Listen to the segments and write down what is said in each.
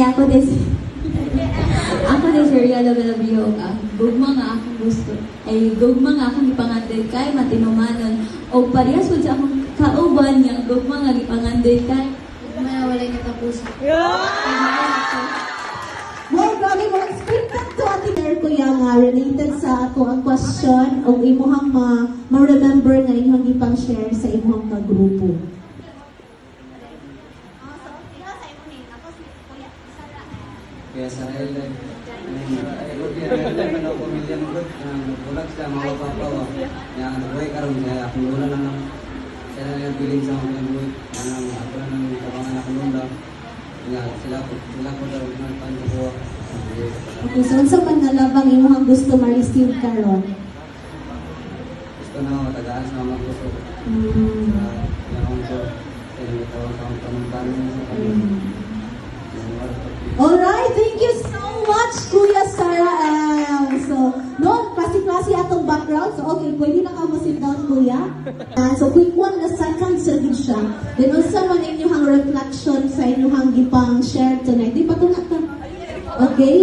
ako din ako din si Ria Labalabio ka. Gugma nga akong gusto. Ay gugma nga akong ipangandoy kay matinumanon. O parehas po sa akong kauban niya, gugma nga ipangandoy kay. Gugma na walay katapusan. Well, grabe mo. Scripted to ating air ko yung related sa ato ang question o imuhang ma-remember nga inyong ipang share sa imuhang ka-grupo. Kaya sa Israel, ay pamilya mo doon, bulag sila, mga papawa. Kaya buhay karoon, kaya akong lula lang lang. Sila na yung piling sa mga buhay. Ako na ng kabangan akong lula. Kaya sila po daw, pantukuha. Okay, so unsa man nga labang imuhang gusto ma-receive karon? Gusto na matagaan sa mga gusto. Kaya akong ko, kaya nagtawang sa panuntanan sa kanya. Alright, thank you so much, Kuya Sarah M. So, no, klase-klase atong background. So, okay, pwede na ka mo sit down, Kuya. So, quick one, na second serving siya. Then, also man inyong reflection sa inyong gipang share tonight. Di pa ito na okay?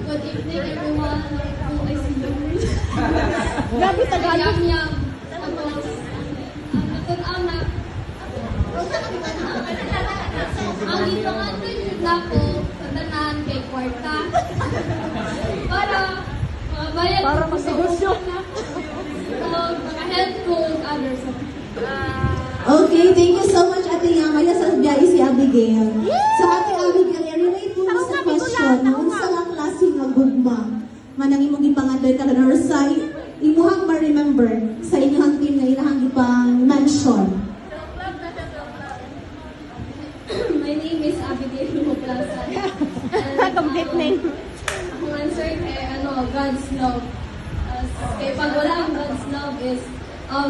Good evening everyone. Kung ay sinunod. Grabe, Tagalog. Ang ipangandoy nila ko sa tanan kay kwarta. Para mabayad ko sa usan na. So, makahelp ko others. Okay, thank you so much, Ate Yamaya. Sa biyahe si Abigail. So, Ate Abigail, relate po sa question, kung sa nga klase nga gugma, manang imong ipangandoy ka na or sa imuhang ma-remember sa inyong team na ilahang ipang mention. My name is Abigail Muplasan. Complete name. Ang answer kay God's love. Kay pag wala ang God's love is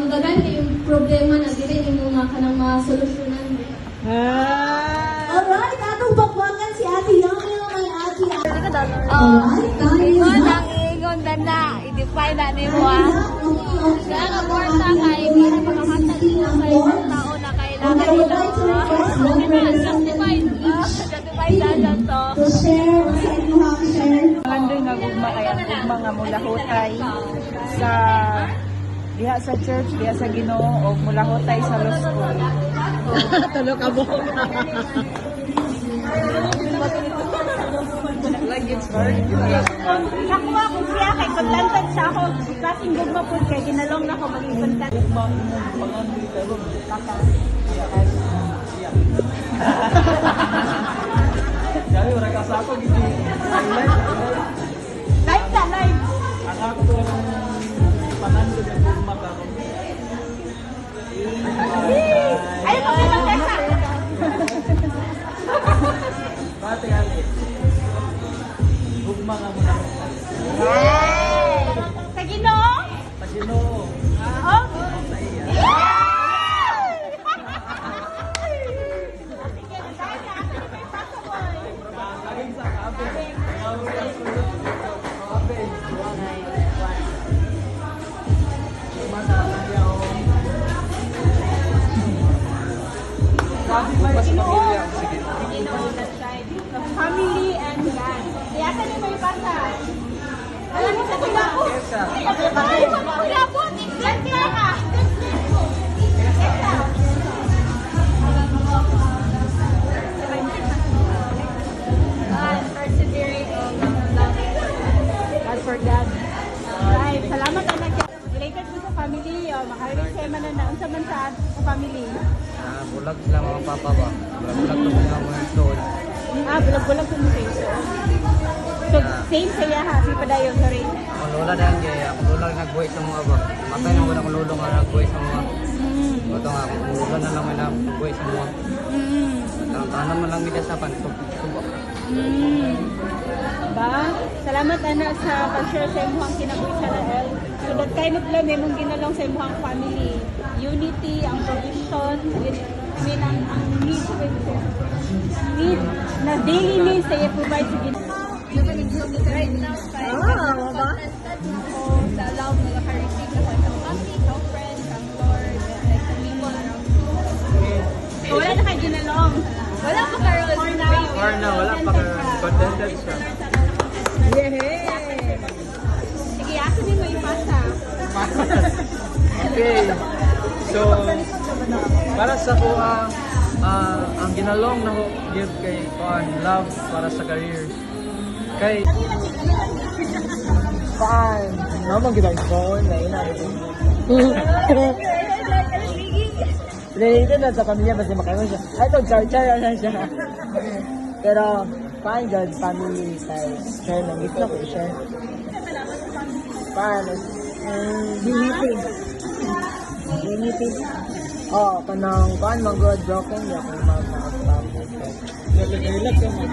dagan kay yung problema na dili nimo nga kanang masolusyonan. Alright, atong bakbakan si Ate Yamaya, may Ate Alright, guys. ang ingon na, i-define na ni mo Kaya nga porta kay hindi makahatag mo sa ibang tao na kailangan nila. Justified na lang to. To share sa inyong share. Mandoy nga gugma kay ang gugma nga mulahutay sa diha sa church, diha sa Ginoo o mulahutay sa law school. Tulo ka mo. Like it's hard. Ako ako siya kay kontantan siya ako. Klaseng gugma po kay ginalong na ako maging kontant. Gugma mo pangandoy kayo kakak. Jadi orang kasar apa gitu. Live na, live. Ang ako pangandoy ng gugma karon. Ayun ko na pesa. Bate ali. Gugma nga mo na. Sa Ginoo. Sa Ginoo. Oh. Sa iya. Family and God. Kaya ka niyo may pasa. Alam mo sa kulabot. Alam mo sa kulabot. Exact ka. Persevering of loving God for God. Right. Salamat anak. Related po sa family. Makarelate sa man na unsa man sa family. Bulag sila, mga papawa. Bulag to mga mga soul. Bulag-bulag po mo kayo. So, same saya ha. Si Padayon, sorry. Ako lula na yan, kaya ako lula nagbuhay sa mga ba. Matay na wala akong lulo nga nagbuhay sa mga. Ito nga, ako lula na lang may nagbuhay sa mga. Tanam na lang nila sa pansubok. Ba? Salamat anak sa pag-share sa imuhang kinabuhi sa Rael. So that kind of love imong ginalong sa imuhang family. Unity, ang provision, I mean, ang needs na daily needs sa iyo provide sa Ginoo. Right now, ba? Sa love na naka-receive na sa family, sa friends, sa Lord, like sa people around na, wala pa ka contented siya. Yehey! Sige, ako din mo ipasa. Okay. So, para sa ko, ang ginalong na ko give kay Kuan, love para sa career. Kay Kuan, naman gitang phone, na ina. Related na sa pamilya, basta makaroon siya. Ay, ito, char-char na siya. Pero, Kuan, God, family ties. Share lang, gitna ko, share. Kuan, biniting. Oh, kanang kuan man good broken ya kung mama at papa. Relax ka man.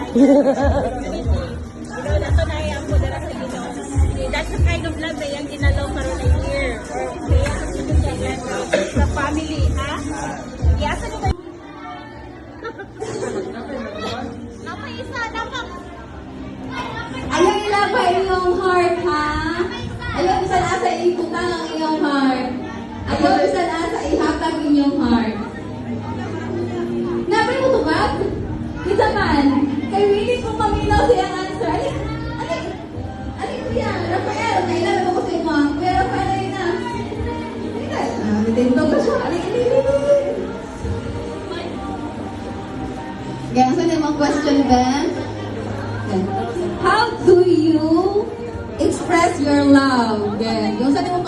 Ikaw na to na iyang po dara sa Ginoo. That's the kind of love na yung ginalaw karon na year. Sa family, ha? Iyasa ko kayo. Napaisa, dapat. Ayaw ilabay iyong heart, ha? Ayaw isa na sa ibutang ang iyong heart. Ayaw isa na sa ihatag inyong heart. Napay mo tubag? Kita man, kay Willie kung paminaw siyang answer. Ano kuya? Rafael, nailan ako sa imo. Kuya Rafael, ayun na. Mitintog ka siya. Kaya saan yung mga question, Ben? How do you express your love? Then, yung saan mo